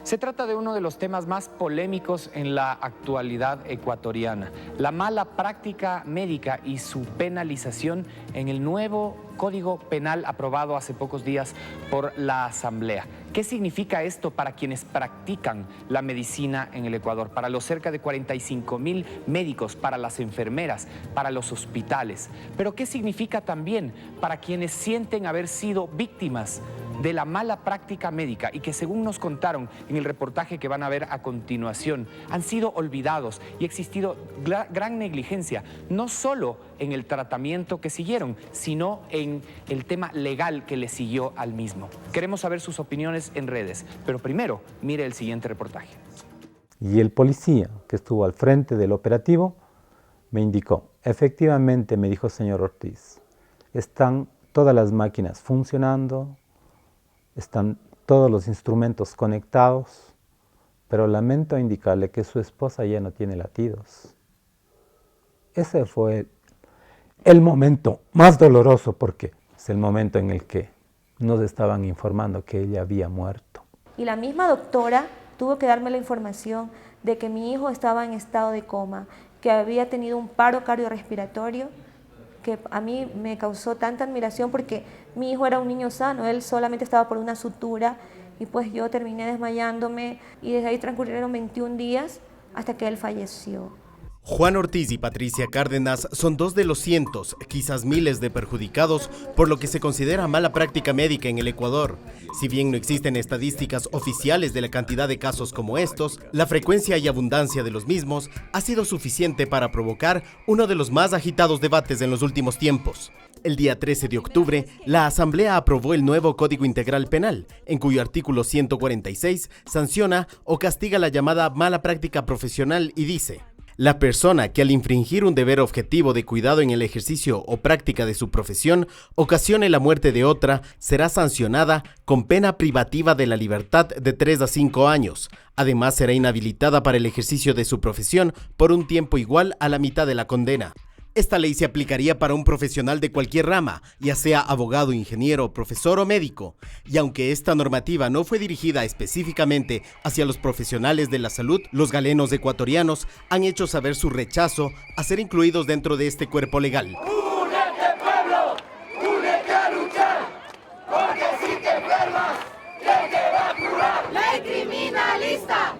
Se trata de uno de los temas más polémicos en la actualidad ecuatoriana, la mala práctica médica y su penalización en el nuevo Código Penal aprobado hace pocos días por la Asamblea. ¿Qué significa esto para quienes practican la medicina en el Ecuador? Para los cerca de 45,000 médicos, para las enfermeras, para los hospitales. Pero ¿qué significa también para quienes sienten haber sido víctimas de la mala práctica médica y que, según nos contaron en el reportaje que van a ver a continuación, han sido olvidados y ha existido gran negligencia, no solo en el tratamiento que siguieron, sino en el tema legal que le siguió al mismo? Queremos saber sus opiniones en redes, pero primero, mire el siguiente reportaje. Y el policía que estuvo al frente del operativo me indicó, efectivamente, me dijo: señor Ortiz, están todas las máquinas funcionando, están todos los instrumentos conectados, pero lamento indicarle que su esposa ya no tiene latidos. Ese fue el momento más doloroso, porque es el momento en el que nos estaban informando que ella había muerto. Y la misma doctora tuvo que darme la información de que mi hijo estaba en estado de coma, que había tenido un paro cardiorrespiratorio, que a mí me causó tanta admiración porque mi hijo era un niño sano, él solamente estaba por una sutura y pues yo terminé desmayándome y desde ahí transcurrieron 21 días hasta que él falleció. Juan Ortiz y Patricia Cárdenas son dos de los cientos, quizás miles de perjudicados por lo que se considera mala práctica médica en el Ecuador. Si bien no existen estadísticas oficiales de la cantidad de casos como estos, la frecuencia y abundancia de los mismos ha sido suficiente para provocar uno de los más agitados debates en los últimos tiempos. El día 13 de octubre, la Asamblea aprobó el nuevo Código Integral Penal, en cuyo artículo 146 sanciona o castiga la llamada mala práctica profesional y dice: la persona que al infringir un deber objetivo de cuidado en el ejercicio o práctica de su profesión ocasione la muerte de otra será sancionada con pena privativa de la libertad de 3 a 5 años. Además, será inhabilitada para el ejercicio de su profesión por un tiempo igual a la mitad de la condena. Esta ley se aplicaría para un profesional de cualquier rama, ya sea abogado, ingeniero, profesor o médico. Y aunque esta normativa no fue dirigida específicamente hacia los profesionales de la salud, los galenos ecuatorianos han hecho saber su rechazo a ser incluidos dentro de este cuerpo legal. ¡Únete, pueblo! ¡Únete a luchar! Porque si te enfermas, ¿quién te va a curar? Ley criminalista,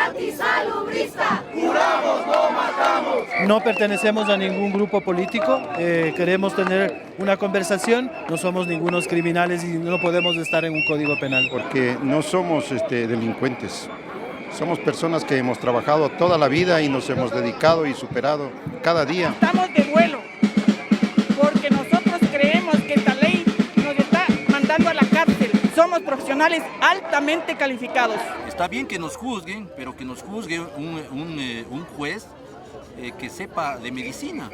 antisalubrista. ¡Curamos, no matamos! No pertenecemos a ningún grupo político, queremos tener una conversación, no somos ningunos criminales y no podemos estar en un código penal. Porque no somos delincuentes, somos personas que hemos trabajado toda la vida y nos hemos dedicado y superado cada día. Estamos de duelo, porque nosotros creemos que esta ley nos está mandando a la cárcel. Somos profesionales altamente calificados. Está bien que nos juzguen, pero que nos juzgue un juez que sepa de medicina.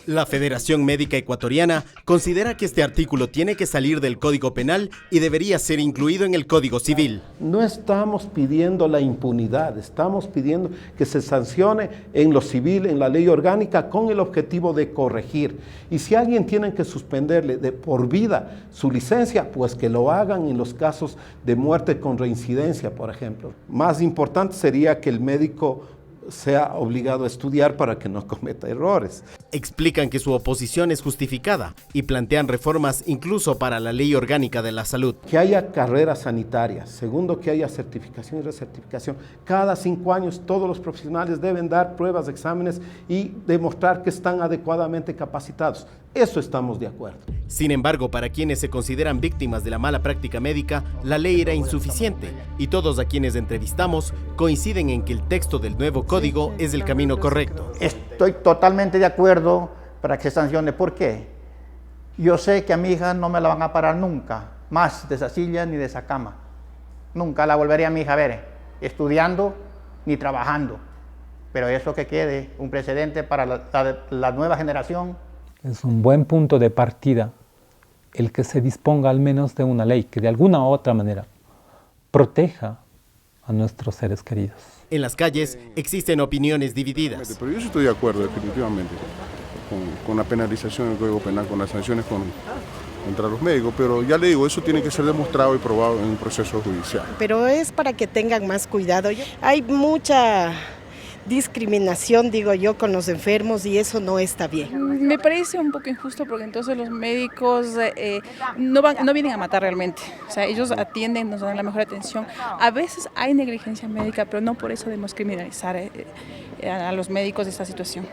La Federación Médica Ecuatoriana considera que este artículo tiene que salir del Código Penal y debería ser incluido en el Código Civil. No estamos pidiendo la impunidad, estamos pidiendo que se sancione en lo civil, en la ley orgánica, con el objetivo de corregir. Y si alguien tiene que suspenderle de por vida su licencia, pues que lo hagan en los casos de muerte con reincidencia, por ejemplo. Más importante sería que el médico sea obligado a estudiar para que no cometa errores. Explican que su oposición es justificada y plantean reformas incluso para la ley orgánica de la salud. Que haya carreras sanitarias, segundo, que haya certificación y recertificación. Cada 5 años todos los profesionales deben dar pruebas, exámenes y demostrar que están adecuadamente capacitados. Eso estamos de acuerdo. Sin embargo, para quienes se consideran víctimas de la mala práctica médica, la ley era insuficiente y todos a quienes entrevistamos coinciden en que el texto del nuevo código es el camino correcto. Estoy totalmente de acuerdo para que se sancione. ¿Por qué? Yo sé que a mi hija no me la van a parar nunca, más de esa silla ni de esa cama. Nunca la volvería a mi hija a ver, estudiando ni trabajando. Pero eso que quede un precedente para la nueva generación. Es un buen punto de partida el que se disponga al menos de una ley que de alguna u otra manera proteja a nuestros seres queridos. En las calles existen opiniones divididas. Pero yo sí estoy de acuerdo definitivamente con la penalización del Código Penal, con las sanciones contra los médicos, pero ya le digo, eso tiene que ser demostrado y probado en un proceso judicial. Pero es para que tengan más cuidado. Hay mucha discriminación, digo yo, con los enfermos y eso no está bien. Me parece un poco injusto porque entonces los médicos no vienen a matar realmente, o sea, ellos atienden, nos dan la mejor atención. A veces hay negligencia médica, pero no por eso debemos criminalizar a los médicos de esta situación.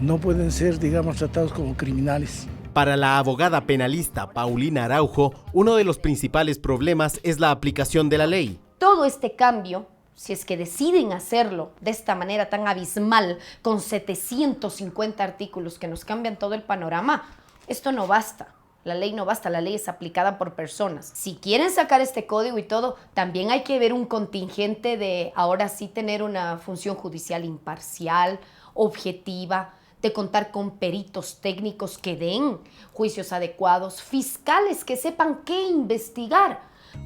No pueden ser, digamos, tratados como criminales. Para la abogada penalista Paulina Araujo, uno de los principales problemas es la aplicación de la ley. Todo este cambio, si es que deciden hacerlo de esta manera tan abismal, con 750 artículos que nos cambian todo el panorama, esto no basta. La ley no basta, la ley es aplicada por personas. Si quieren sacar este código y todo, también hay que ver un contingente de ahora sí tener una función judicial imparcial, objetiva, de contar con peritos técnicos que den juicios adecuados, fiscales que sepan qué investigar.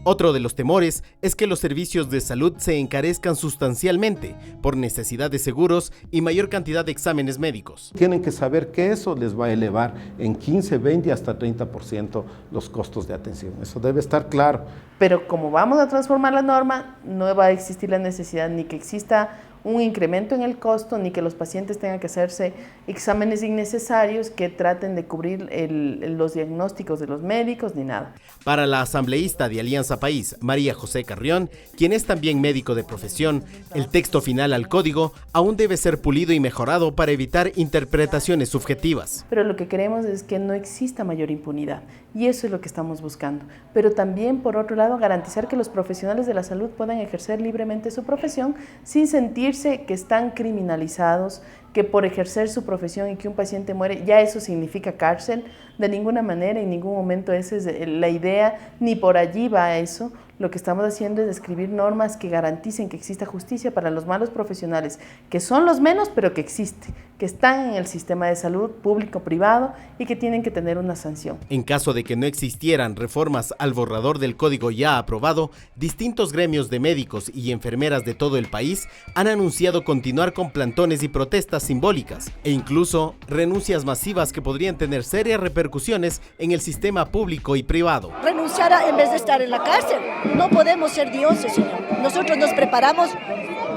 Otro de los temores es que los servicios de salud se encarezcan sustancialmente por necesidad de seguros y mayor cantidad de exámenes médicos. Tienen que saber que eso les va a elevar en 15, 20 hasta 30% los costos de atención. Eso debe estar claro. Pero como vamos a transformar la norma, no va a existir la necesidad ni que exista un incremento en el costo, ni que los pacientes tengan que hacerse exámenes innecesarios que traten de cubrir los diagnósticos de los médicos, ni nada. Para la asambleísta de Alianza País, María José Carrión, quien es también médico de profesión, el texto final al código aún debe ser pulido y mejorado para evitar interpretaciones subjetivas. Pero lo que queremos es que no exista mayor impunidad, y eso es lo que estamos buscando. Pero también, por otro lado, garantizar que los profesionales de la salud puedan ejercer libremente su profesión sin sentirse que están criminalizados, que por ejercer su profesión y que un paciente muere, ya eso significa cárcel. De ninguna manera, en ningún momento esa es la idea, ni por allí va eso. Lo que estamos haciendo es escribir normas que garanticen que exista justicia para los malos profesionales, que son los menos, pero que existen, que están en el sistema de salud público-privado y que tienen que tener una sanción. En caso de que no existieran reformas al borrador del código ya aprobado, distintos gremios de médicos y enfermeras de todo el país han anunciado continuar con plantones y protestas simbólicas e incluso renuncias masivas que podrían tener serias repercusiones en el sistema público y privado. Renunciar en vez de estar en la cárcel. No podemos ser dioses, señor. Nosotros nos preparamos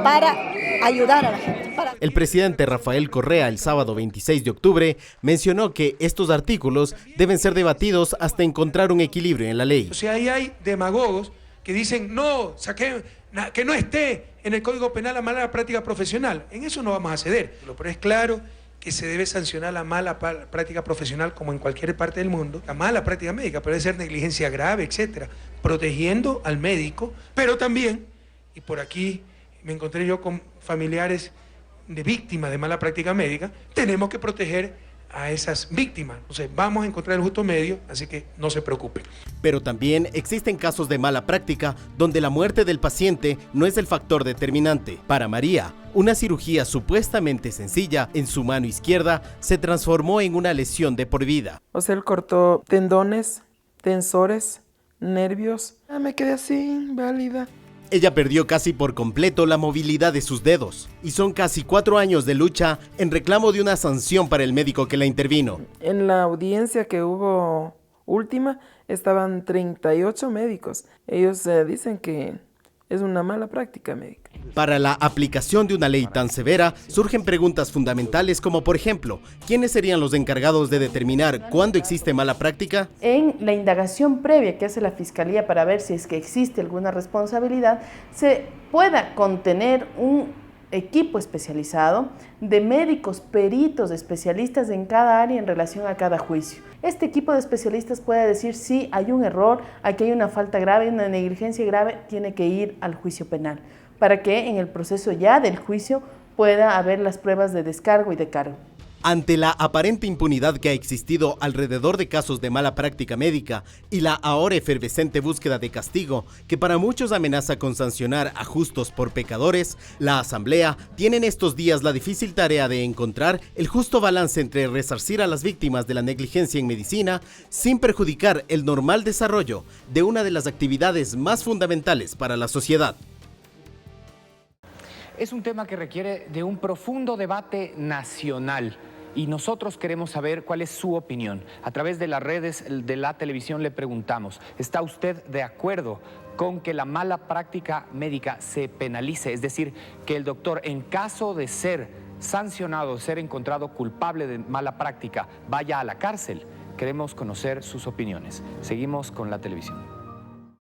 para ayudar a la gente. El presidente Rafael Correa el sábado 26 de octubre mencionó que estos artículos deben ser debatidos hasta encontrar un equilibrio en la ley. O sea, ahí hay demagogos que dicen no, que no esté en el Código Penal la mala práctica profesional. En eso no vamos a ceder, pero es claro que se debe sancionar la mala práctica profesional como en cualquier parte del mundo. La mala práctica médica puede ser negligencia grave, etcétera, protegiendo al médico, pero también, y por aquí me encontré yo con familiares de víctimas de mala práctica médica, tenemos que proteger a esas víctimas. Entonces vamos a encontrar el justo medio, así que no se preocupen. Pero también existen casos de mala práctica donde la muerte del paciente no es el factor determinante. Para María, una cirugía supuestamente sencilla en su mano izquierda se transformó en una lesión de por vida. O sea, él cortó tendones, tensores, nervios. Me quedé así, inválida. Ella perdió casi por completo la movilidad de sus dedos y son casi 4 años de lucha en reclamo de una sanción para el médico que la intervino. En la audiencia que hubo última estaban 38 médicos. Ellos dicen que es una mala práctica médica. Para la aplicación de una ley tan severa surgen preguntas fundamentales como, por ejemplo, ¿quiénes serían los encargados de determinar cuándo existe mala práctica? En la indagación previa que hace la Fiscalía para ver si es que existe alguna responsabilidad, se pueda contener un equipo especializado de médicos, peritos, especialistas en cada área en relación a cada juicio. Este equipo de especialistas puede decir si hay un error, aquí hay una falta grave, una negligencia grave, tiene que ir al juicio penal, para que en el proceso ya del juicio pueda haber las pruebas de descargo y de cargo. Ante la aparente impunidad que ha existido alrededor de casos de mala práctica médica y la ahora efervescente búsqueda de castigo que para muchos amenaza con sancionar a justos por pecadores, la Asamblea tiene en estos días la difícil tarea de encontrar el justo balance entre resarcir a las víctimas de la negligencia en medicina sin perjudicar el normal desarrollo de una de las actividades más fundamentales para la sociedad. Es un tema que requiere de un profundo debate nacional y nosotros queremos saber cuál es su opinión. A través de las redes de la televisión le preguntamos, ¿está usted de acuerdo con que la mala práctica médica se penalice? Es decir, que el doctor, en caso de ser sancionado, ser encontrado culpable de mala práctica, vaya a la cárcel. Queremos conocer sus opiniones. Seguimos con la televisión.